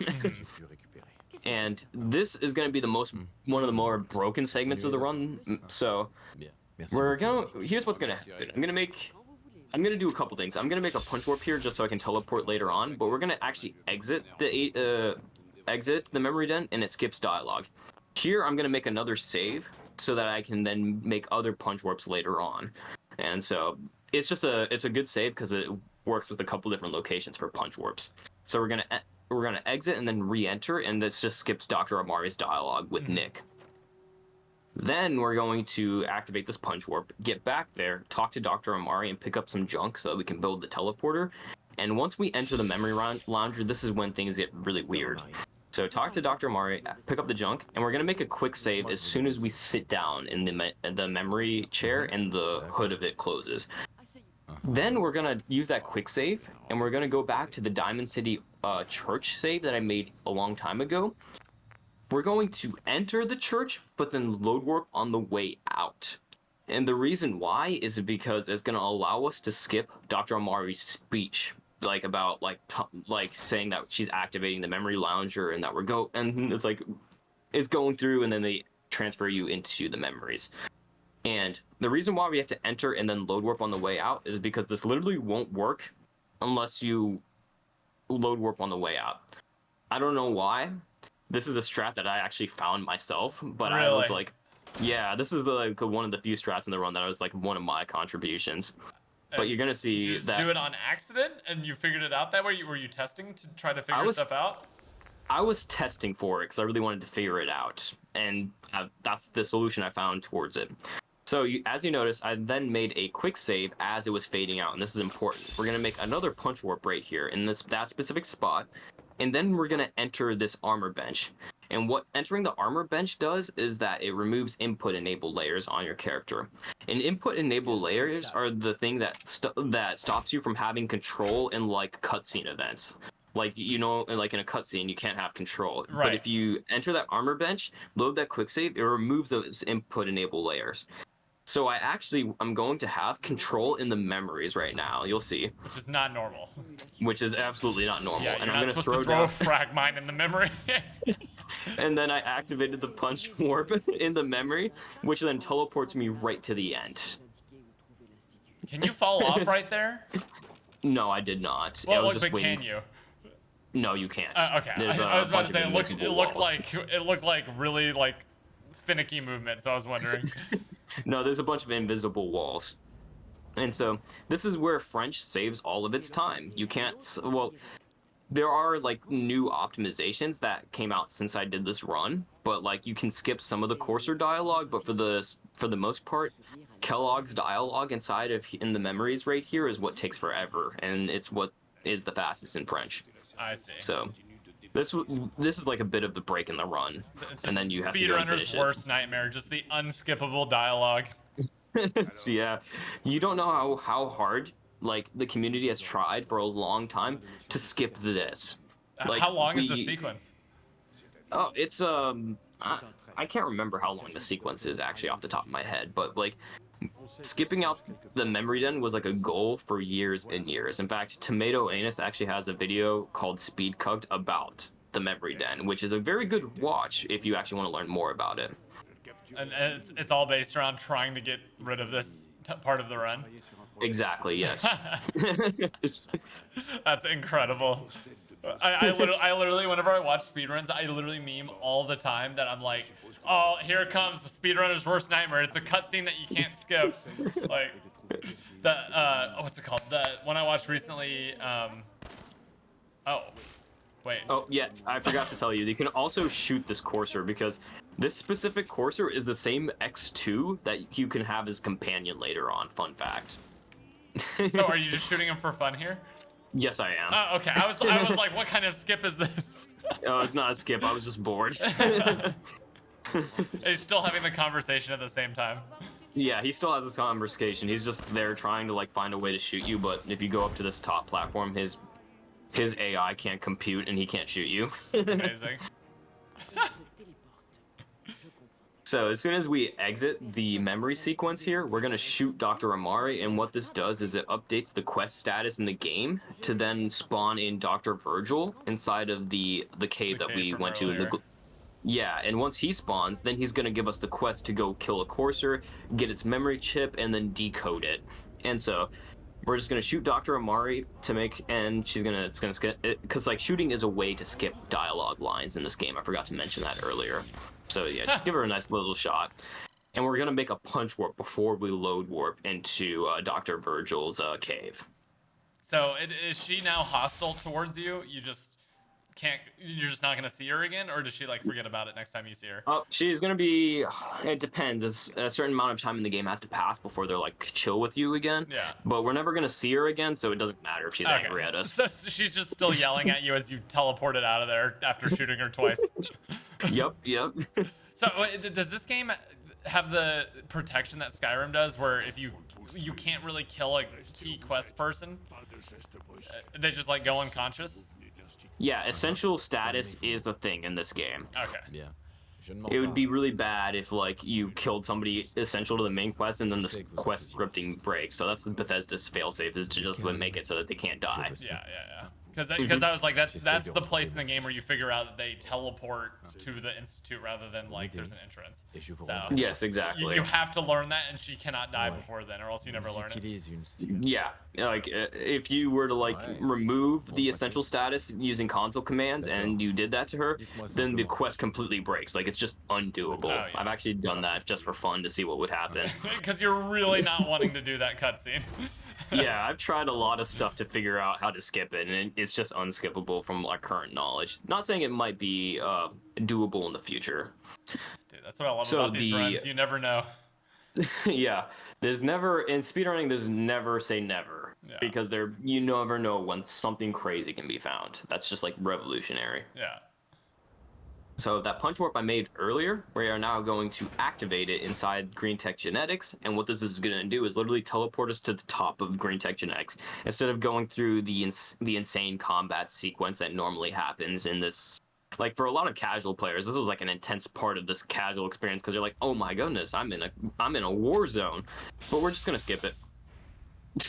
[SPEAKER 1] And this is gonna be one of the more broken segments of the run. So here's what's gonna happen. I'm gonna do a couple things. I'm gonna make a punch warp here just so I can teleport later on, but we're gonna actually exit the memory den, and it skips dialogue. Here I'm gonna make another save so that I can then make other punch warps later on. And so it's a good save because it works with a couple different locations for punch warps. So we're gonna exit and then re-enter, and this just skips Dr. Amari's dialogue with Nick. Then we're going to activate this punch warp, get back there, talk to Dr. Amari, and pick up some junk so that we can build the teleporter. And once we enter the memory lounger, this is when things get really weird. So talk to Dr. Amari, pick up the junk, and we're going to make a quick save as soon as we sit down in the memory chair and the hood of it closes. Then we're going to use that quick save, and we're going to go back to the Diamond City church save that I made a long time ago. We're going to enter the church, but then load warp on the way out. And the reason why is because it's going to allow us to skip Dr. Amari's speech, like about like saying that she's activating the memory lounger and that and it's going through, and then they transfer you into the memories. And the reason why we have to enter and then load warp on the way out is because this literally won't work unless you load warp on the way out. I don't know why. This is a strat that I actually found myself, but really? I was like, yeah, this is one of the few strats in the run that I was like one of my contributions. But you're gonna see
[SPEAKER 2] you just
[SPEAKER 1] that
[SPEAKER 2] do it on accident, and you figured it out that way. Were you testing to try to figure stuff out?
[SPEAKER 1] I was testing for it because I really wanted to figure it out, and that's the solution I found towards it. So as you notice, I then made a quick save as it was fading out, and this is important. We're gonna make another punch warp right here in that specific spot, and then we're gonna enter this armor bench. And what entering the armor bench does is that it removes input enable layers on your character. And input enable layers are the thing that stops you from having control in like cutscene events. Like, you know, like in a cutscene, you can't have control.
[SPEAKER 2] Right.
[SPEAKER 1] But if you enter that armor bench, load that quick save, it removes those input enable layers. So I'm going to have control in the memories right now. You'll see.
[SPEAKER 2] Which is not normal.
[SPEAKER 1] Which is absolutely not normal.
[SPEAKER 2] Yeah,
[SPEAKER 1] and
[SPEAKER 2] you're
[SPEAKER 1] I'm
[SPEAKER 2] not
[SPEAKER 1] going to
[SPEAKER 2] supposed
[SPEAKER 1] throw
[SPEAKER 2] to throw a frag mine in the memory.
[SPEAKER 1] And then I activated the punch warp in the memory, which then teleports me right to the end.
[SPEAKER 2] Can you fall off right there?
[SPEAKER 1] No, I did not.
[SPEAKER 2] Well,
[SPEAKER 1] I was
[SPEAKER 2] look,
[SPEAKER 1] just
[SPEAKER 2] but
[SPEAKER 1] waiting.
[SPEAKER 2] can you?
[SPEAKER 1] No, you can't.
[SPEAKER 2] Okay,
[SPEAKER 1] There's
[SPEAKER 2] I was about to
[SPEAKER 1] bunch
[SPEAKER 2] say
[SPEAKER 1] of
[SPEAKER 2] it
[SPEAKER 1] invisible
[SPEAKER 2] looked
[SPEAKER 1] walls.
[SPEAKER 2] like really like finicky movement, so I was wondering.
[SPEAKER 1] No, there's a bunch of invisible walls. And so this is where French saves all of its time. You can't, well, there are like new optimizations that came out since I did this run, but like you can skip some of the coarser dialogue, but for the most part, Kellogg's dialogue in the memories right here is what takes forever, and it's what is the fastest in French.
[SPEAKER 2] I see.
[SPEAKER 1] So this is like a bit of the break in the run,
[SPEAKER 2] It's
[SPEAKER 1] and then you have to go and
[SPEAKER 2] Speedrunner's
[SPEAKER 1] finish it.
[SPEAKER 2] worst nightmare, just the unskippable dialogue.
[SPEAKER 1] Yeah, you don't know how hard like the community has tried for a long time to skip this. Like,
[SPEAKER 2] How long is the sequence?
[SPEAKER 1] Oh, it's I can't remember how long the sequence is actually off the top of my head, but like skipping out the memory den was like a goal for years and years. In fact, Tomato Anus actually has a video called Speed Cooked about the memory den, which is a very good watch if you actually want to learn more about it.
[SPEAKER 2] And it's all based around trying to get rid of this part of the run.
[SPEAKER 1] Exactly, yes.
[SPEAKER 2] That's incredible. I literally, whenever I watch speedruns, I literally meme all the time that I'm like, oh, here comes the speedrunner's worst nightmare. It's a cutscene that you can't skip. Like, what's it called? The one I watched recently, oh, wait.
[SPEAKER 1] Oh, yeah, I forgot to tell you. You can also shoot this courser because this specific courser is the same X2 that you can have as companion later on. Fun fact.
[SPEAKER 2] So are you just shooting him for fun here?
[SPEAKER 1] Yes, I am.
[SPEAKER 2] Oh, okay. I was like, what kind of skip is this?
[SPEAKER 1] Oh, it's not a skip. I was just bored.
[SPEAKER 2] He's still having the conversation at the same time.
[SPEAKER 1] Yeah, he still has this conversation. He's just there trying to like find a way to shoot you, but if you go up to this top platform, his AI can't compute and he can't shoot you.
[SPEAKER 2] It's amazing.
[SPEAKER 1] So as soon as we exit the memory sequence here, we're gonna shoot Dr. Amari, and what this does is it updates the quest status in the game to then spawn in Dr. Virgil inside of the cave that we went to. Yeah, and once he spawns, then he's gonna give us the quest to go kill a courser, get its memory chip, and then decode it. And so we're just gonna shoot Dr. Amari it's gonna skip it, because like shooting is a way to skip dialogue lines in this game. I forgot to mention that earlier. So yeah, just give her a nice little shot. And we're gonna make a punch warp before we load warp into Dr. Virgil's cave.
[SPEAKER 2] So is she now hostile towards you? You're just not gonna see her again, or does she like forget about it next time you see her?
[SPEAKER 1] She's gonna be, it depends. It's a certain amount of time in the game has to pass before they're like chill with you again.
[SPEAKER 2] Yeah.
[SPEAKER 1] But we're never gonna see her again, so it doesn't matter if she's angry at us.
[SPEAKER 2] So she's just still yelling at you as you teleported out of there after shooting her twice.
[SPEAKER 1] Yep.
[SPEAKER 2] So does this game have the protection that Skyrim does, where if you can't really kill a key quest person, they just like go unconscious?
[SPEAKER 1] Yeah, essential status is a thing in this game.
[SPEAKER 2] Okay.
[SPEAKER 3] Yeah.
[SPEAKER 1] It would be really bad if like you killed somebody essential to the main quest and then the quest scripting breaks. So that's the Bethesda's failsafe, is to just make it so that they can't die.
[SPEAKER 2] Yeah. Because I was like, that's the place in the game where you figure out that they teleport to the Institute rather than like there's an entrance. So
[SPEAKER 1] Yes, exactly.
[SPEAKER 2] you have to learn that, and she cannot die before then, or else you never learn it.
[SPEAKER 1] Yeah, like if you were to like remove the essential status using console commands and you did that to her, then the quest completely breaks. Like it's just undoable.
[SPEAKER 2] Oh, yeah.
[SPEAKER 1] I've actually done that just for fun to see what would happen.
[SPEAKER 2] Because you're really not wanting to do that cutscene.
[SPEAKER 1] Yeah, I've tried a lot of stuff to figure out how to skip it, and it's just unskippable from our current knowledge. Not saying it might be doable in the future.
[SPEAKER 2] Dude, that's what I love about these runs. You never know.
[SPEAKER 1] Yeah, there's never in speedrunning. There's never say never
[SPEAKER 2] Yeah.
[SPEAKER 1] because you never know when something crazy can be found. That's just like revolutionary.
[SPEAKER 2] Yeah.
[SPEAKER 1] So that punch warp I made earlier, we are now going to activate it inside Green Tech Genetics, and what this is going to do is literally teleport us to the top of Green Tech Genetics instead of going through the insane combat sequence that normally happens in this. Like for a lot of casual players, this was like an intense part of this casual experience because you're like, oh my goodness, I'm in a war zone, but we're just gonna skip it.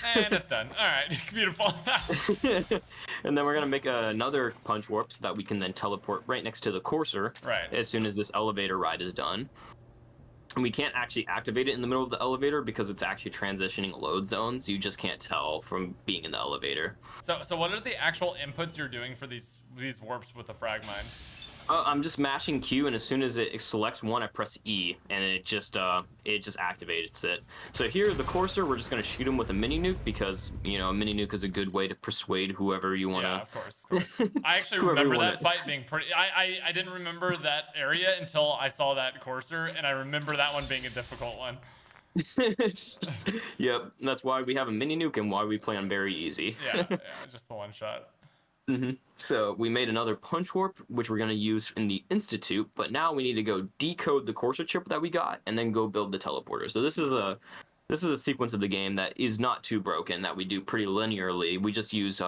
[SPEAKER 2] And it's done. All right, beautiful.
[SPEAKER 1] And then we're gonna make another punch warp so that we can then teleport right next to the courser.
[SPEAKER 2] Right.
[SPEAKER 1] As soon as this elevator ride is done. And we can't actually activate it in the middle of the elevator because it's actually transitioning load zones. You just can't tell from being in the elevator.
[SPEAKER 2] So what are the actual inputs you're doing for these warps with the frag mine?
[SPEAKER 1] I'm just mashing Q, and as soon as it selects one, I press E, and it just activates it. So here, the courser, we're just gonna shoot him with a mini nuke because a mini nuke is a good way to persuade whoever you wanna.
[SPEAKER 2] Yeah, of course. I actually remember that fight being pretty. I didn't remember that area until I saw that courser, and I remember that one being a difficult one.
[SPEAKER 1] Yep, that's why we have a mini nuke and why we play on very easy.
[SPEAKER 2] Yeah, just the one shot.
[SPEAKER 1] So we made another punch warp, which we're going to use in the Institute, but now we need to go decode the courser chip that we got and then go build the teleporter. So this is a sequence of the game that is not too broken, that we do pretty linearly. We just use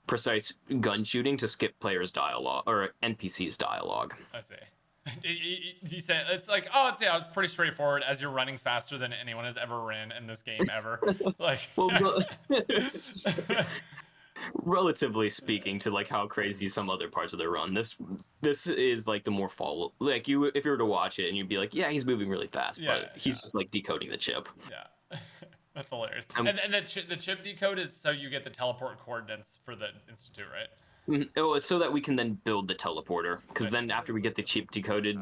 [SPEAKER 1] precise gun shooting to skip players' dialogue or NPCs' dialogue.
[SPEAKER 2] I see. You say it's like, oh, it's pretty straightforward as you're running faster than anyone has ever ran in this game ever. Like,
[SPEAKER 1] well, relatively speaking to like how crazy some other parts of the run, this is like the more follow, like if you were to watch it and you'd be like, yeah, he's moving really fast, but he's just like decoding the chip.
[SPEAKER 2] Yeah. That's hilarious. And the chip decode is so you get the teleport coordinates for the Institute, right?
[SPEAKER 1] Oh, it's so that we can then build the teleporter, because then after we get the chip decoded,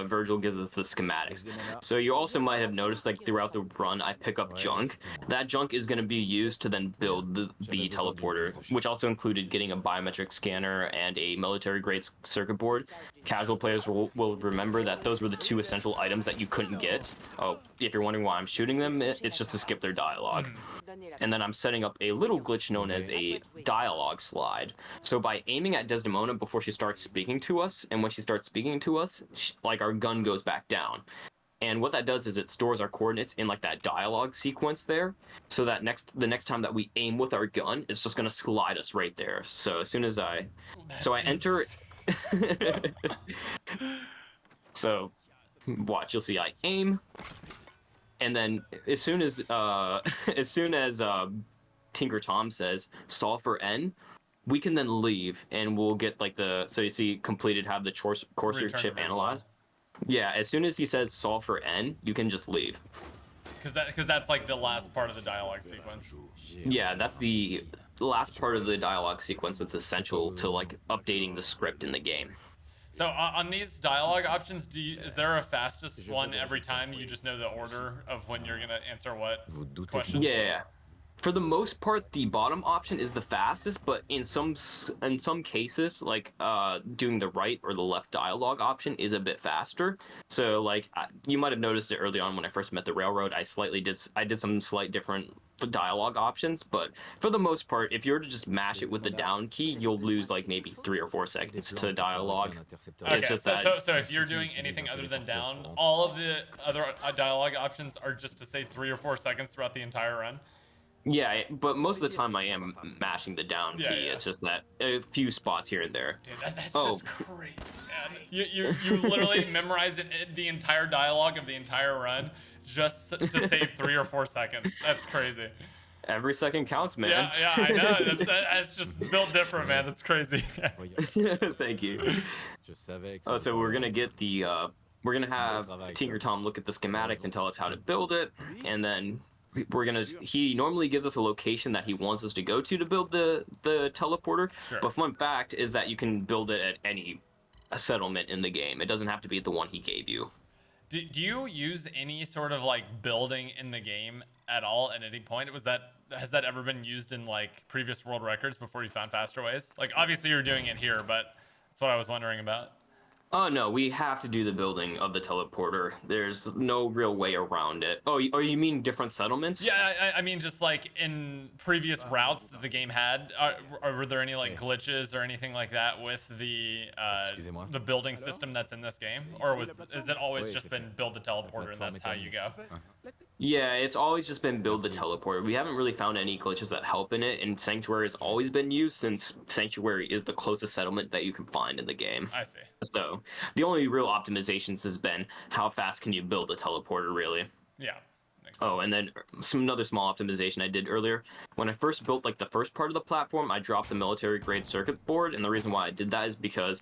[SPEAKER 1] Virgil gives us the schematics. So you also might have noticed, like throughout the run, I pick up junk. That junk is going to be used to then build the teleporter, which also included getting a biometric scanner and a military-grade circuit board. Casual players will remember that those were the two essential items that you couldn't get. Oh, if you're wondering why I'm shooting them, it's just to skip their dialogue. And then I'm setting up a little glitch known as a dialogue slide. So by aiming at Desdemona before she starts speaking to us, and when she starts speaking to us, like our gun goes back down. And what that does is it stores our coordinates in like that dialogue sequence there, so that the next time that we aim with our gun, it's just gonna slide us right there. So as soon as I enter, so watch, you'll see I aim. And then as soon as Tinker Tom says solve for N, we can then leave and we'll get like so you see completed, have the courser chip analyzed. Yeah, as soon as he says solve for N, you can just leave.
[SPEAKER 2] Because that's like the last part of the dialogue sequence.
[SPEAKER 1] Yeah, that's the last part of the dialogue sequence that's essential to like updating the script in the game.
[SPEAKER 2] So on these dialogue options, is there a fastest one every time? You just know the order of when you're gonna answer what questions?
[SPEAKER 1] Yeah. For the most part, the bottom option is the fastest, but in some cases, like doing the right or the left dialogue option is a bit faster. So like you might have noticed it early on when I first met the railroad. I did some slight different dialogue options, but for the most part, if you were to just mash it with the down key, you'll lose like maybe 3 or 4 seconds to dialogue.
[SPEAKER 2] Okay,
[SPEAKER 1] it's just
[SPEAKER 2] so if you're doing anything other than down, all of the other dialogue options are just to say 3 or 4 seconds throughout the entire run.
[SPEAKER 1] Yeah, but most of the time I am mashing the down key.
[SPEAKER 2] Yeah.
[SPEAKER 1] It's just that a few spots here and there.
[SPEAKER 2] Dude, that's just crazy, man. You literally memorize the entire dialogue of the entire run just to save 3 or 4 seconds. That's crazy.
[SPEAKER 1] Every second counts, man.
[SPEAKER 2] Yeah, I know. That's just built different, man. That's crazy.
[SPEAKER 1] Thank you. Oh, so we're gonna get we're gonna have Tinker Tom look at the schematics and tell us how to build it, and then he normally gives us a location that he wants us to go to build the teleporter.
[SPEAKER 2] Sure.
[SPEAKER 1] But fun fact is that you can build it at any settlement in the game. It doesn't have to be the one he gave you.
[SPEAKER 2] Do you use any sort of like building in the game at all at any point? Has that ever been used in like previous world records before you found faster ways? Like obviously you're doing it here, but that's what I was wondering about.
[SPEAKER 1] Oh no, we have to do the building of the teleporter. There's no real way around it. Oh, you mean different settlements?
[SPEAKER 2] Yeah, I mean, just like in previous routes that the game had, were there any like glitches or anything like that with the building system that's in this game, or is it always just been build the teleporter and that's how you go?
[SPEAKER 1] Yeah, it's always just been build the teleporter. We haven't really found any glitches that help in it, and Sanctuary has always been used since Sanctuary is the closest settlement that you can find in the game.
[SPEAKER 2] I see.
[SPEAKER 1] So the only real optimizations has been how fast can you build a teleporter, really.
[SPEAKER 2] Yeah. Makes sense.
[SPEAKER 1] Oh, and then another small optimization I did earlier. When I first built like the first part of the platform, I dropped the military grade circuit board, and the reason why I did that is because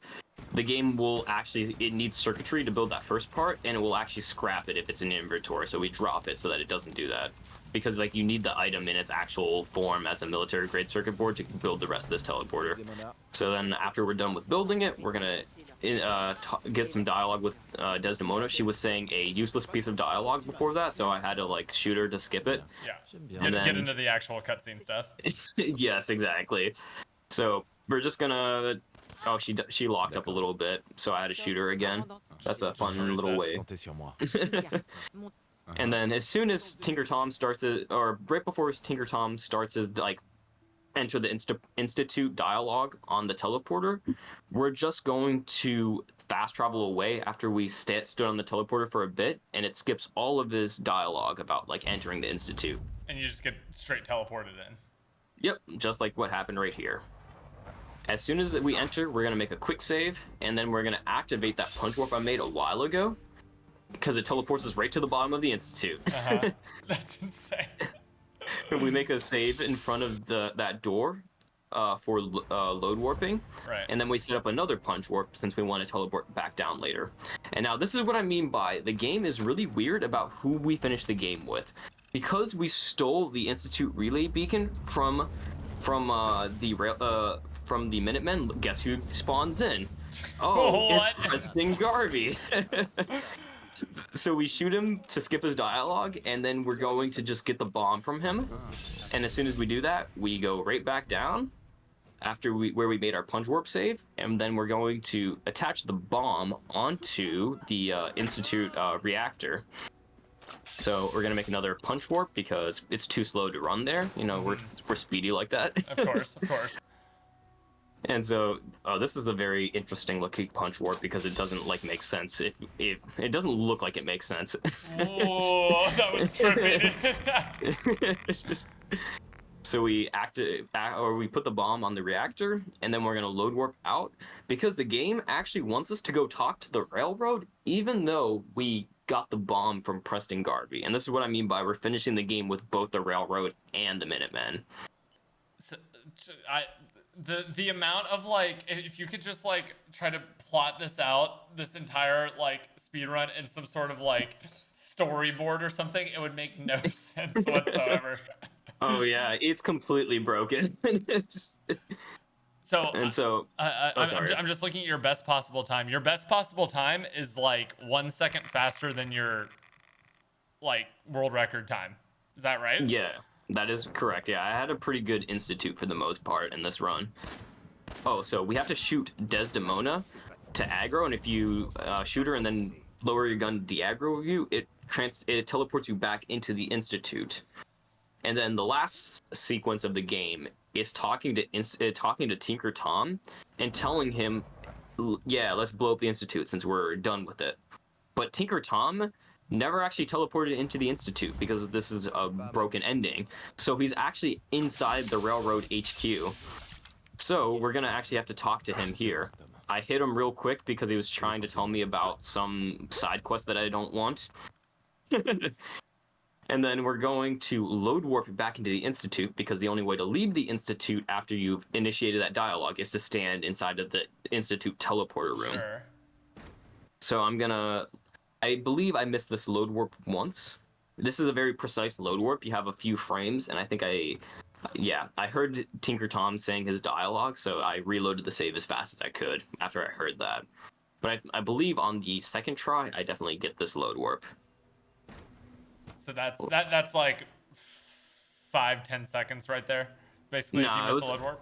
[SPEAKER 1] the game it needs circuitry to build that first part, and it will actually scrap it if it's in inventory, so we drop it so that it doesn't do that. Because like you need the item in its actual form as a military grade circuit board to build the rest of this teleporter. So then after we're done with building it, we're gonna get some dialogue with Desdemona. She was saying a useless piece of dialogue before that, so I had to like shoot her to skip it.
[SPEAKER 2] Yeah.
[SPEAKER 1] And
[SPEAKER 2] Get into the actual cutscene stuff.
[SPEAKER 1] Yes, exactly. So we're just gonna. Oh, she locked up a little bit, so I had to shoot her again. That's a fun little way. And then as soon as Tinker Tom starts it, or right before Tinker Tom starts his like enter the institute dialogue on the teleporter, we're just going to fast travel away after we stood on the teleporter for a bit, and it skips all of his dialogue about like entering the institute.
[SPEAKER 2] And you just get straight teleported in.
[SPEAKER 1] Yep, just like what happened right here. As soon as we enter, we're gonna make a quick save, and then we're gonna activate that punch warp I made a while ago, because it teleports us right to the bottom of the institute.
[SPEAKER 2] That's insane.
[SPEAKER 1] We make a save in front of that door for load warping,
[SPEAKER 2] Right.
[SPEAKER 1] and then we set up another punch warp since we want to teleport back down later. And now this is what I mean by the game is really weird about who we finish the game with, because we stole the Institute relay beacon from the Minutemen. Guess who spawns in? Oh, it's Preston Garvey. So we shoot him to skip his dialogue, and then we're going to just get the bomb from him. And as soon as we do that, we go right back down where we made our punch warp save, and then we're going to attach the bomb onto the Institute reactor. So we're gonna make another punch warp because it's too slow to run there. You know, we're speedy like that.
[SPEAKER 2] Of course, of course.
[SPEAKER 1] And so this is a very interesting looking punch warp because it doesn't like make sense. If it doesn't look like it makes sense.
[SPEAKER 2] Oh, that was trippy.
[SPEAKER 1] So we we put the bomb on the reactor, and then we're gonna load warp out because the game actually wants us to go talk to the railroad, even though we got the bomb from Preston Garvey. And this is what I mean by we're finishing the game with both the railroad and the Minutemen.
[SPEAKER 2] So, the amount of like, if you could just like try to plot this out, this entire like speed run in some sort of like storyboard or something, it would make no sense whatsoever.
[SPEAKER 1] Oh yeah, it's completely broken.
[SPEAKER 2] I'm just looking at your best possible time. Your best possible time is like 1 second faster than your like world record time. Is that right?
[SPEAKER 1] Yeah, that is correct. Yeah, I had a pretty good institute for the most part in this run. Oh, so we have to shoot Desdemona to aggro, and if you shoot her and then lower your gun to de-aggro you, it teleports you back into the institute. And then the last sequence of the game is talking to Tinker Tom and telling him, yeah, let's blow up the Institute since we're done with it. But Tinker Tom never actually teleported into the Institute because this is a broken ending. So he's actually inside the Railroad HQ. So we're gonna actually have to talk to him here. I hit him real quick because he was trying to tell me about some side quest that I don't want. And then we're going to load warp back into the Institute because the only way to leave the Institute after you've initiated that dialogue is to stand inside of the Institute teleporter room.
[SPEAKER 2] Sure.
[SPEAKER 1] So I believe I missed this load warp once. This is a very precise load warp. You have a few frames, and I think I heard Tinker Tom saying his dialogue, so I reloaded the save as fast as I could after I heard that. But I believe on the second try, I definitely get this load warp.
[SPEAKER 2] So that's like 5-10 seconds right there, basically. If you miss the load warp.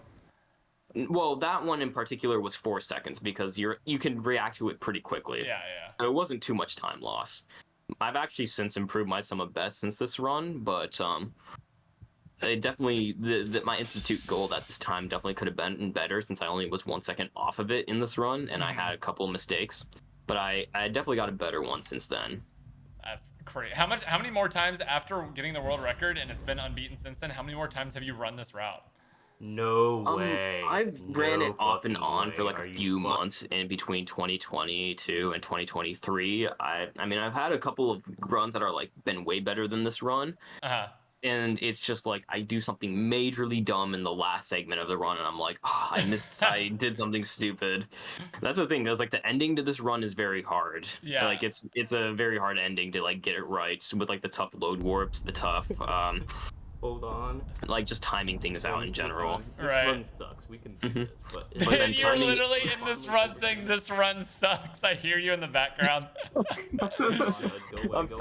[SPEAKER 1] Well, that one in particular was 4 seconds because you can react to it pretty quickly.
[SPEAKER 2] Yeah, yeah.
[SPEAKER 1] So it wasn't too much time loss. I've actually since improved my sum of best since this run, but it definitely my institute gold at this time definitely could have been better since I only was 1 second off of it in this run, and I had a couple mistakes. But I definitely got a better one since then.
[SPEAKER 2] That's crazy. How many more times after getting the world record and it's been unbeaten since then? How many more times have you run this route?
[SPEAKER 3] No way.
[SPEAKER 1] I've ran it off and
[SPEAKER 3] fucking
[SPEAKER 1] on for
[SPEAKER 3] way.
[SPEAKER 1] like
[SPEAKER 3] Are
[SPEAKER 1] a
[SPEAKER 3] you
[SPEAKER 1] few months in between 2022 and 2023. I mean, I've had a couple of runs that are like been way better than this run.
[SPEAKER 2] Uh-huh.
[SPEAKER 1] And it's just like I do something majorly dumb in the last segment of the run, and I'm like, oh, I did something stupid. That's the thing. Is like the ending to this run is very hard.
[SPEAKER 2] Yeah.
[SPEAKER 1] Like it's a very hard ending to like get it right with like the tough load warps, the tough
[SPEAKER 3] Hold on.
[SPEAKER 1] like just timing things out in general.
[SPEAKER 3] This
[SPEAKER 2] Right.
[SPEAKER 3] run sucks. We can do this, but
[SPEAKER 1] But then
[SPEAKER 2] You're
[SPEAKER 1] timing-
[SPEAKER 2] literally in this run saying this run sucks. I hear you in the background.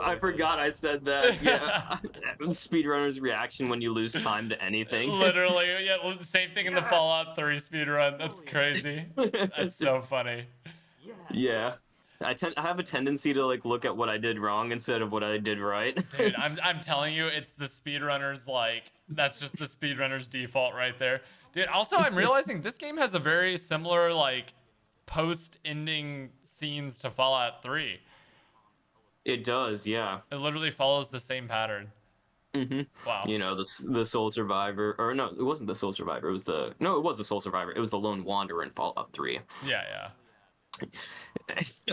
[SPEAKER 1] I forgot I said that. Yeah. Speedrunner's reaction when you lose time to anything.
[SPEAKER 2] Literally, yeah, the same thing in the Fallout 3 speedrun. That's crazy. That's so funny.
[SPEAKER 1] Yeah. I have a tendency to like look at what I did wrong instead of what I did right.
[SPEAKER 2] Dude, I'm telling you, it's the speedrunners, like, that's just the speedrunners default right there. Dude, also, I'm realizing this game has a very similar, like, post-ending scenes to Fallout 3.
[SPEAKER 1] It does, yeah.
[SPEAKER 2] It literally follows the same pattern. Wow.
[SPEAKER 1] You know, the Soul Survivor, or no, it wasn't the Soul Survivor. It was the the Soul Survivor. It was the Lone Wanderer in Fallout 3.
[SPEAKER 2] Yeah, yeah.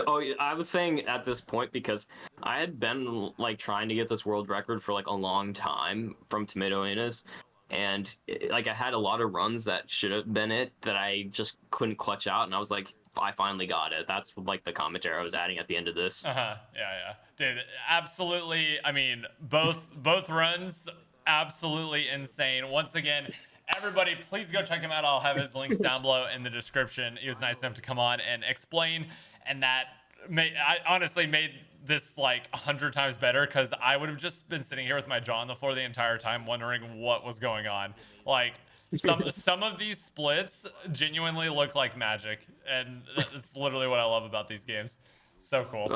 [SPEAKER 1] Oh, I was saying at this point because I had been like trying to get this world record for like a long time from Tomato Innes, and like I had a lot of runs that should have been it that I just couldn't clutch out, and I was like, I finally got it. That's like the commentary I was adding at the end of this.
[SPEAKER 2] Yeah, yeah. Dude, absolutely. I mean, both runs, absolutely insane. Once again, everybody, please go check him out. I'll have his links down below in the description. He was nice enough to come on and explain, and that I honestly made this like 100 times better because I would have just been sitting here with my jaw on the floor the entire time wondering what was going on. Like, some of these splits genuinely look like magic, and it's literally what I love about these games. So cool.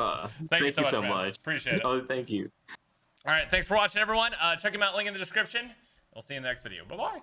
[SPEAKER 2] Thank you so much. Appreciate it.
[SPEAKER 1] Oh, thank you.
[SPEAKER 2] All right, thanks for watching, everyone. Check him out, link in the description. We'll see you in the next video. Bye-bye.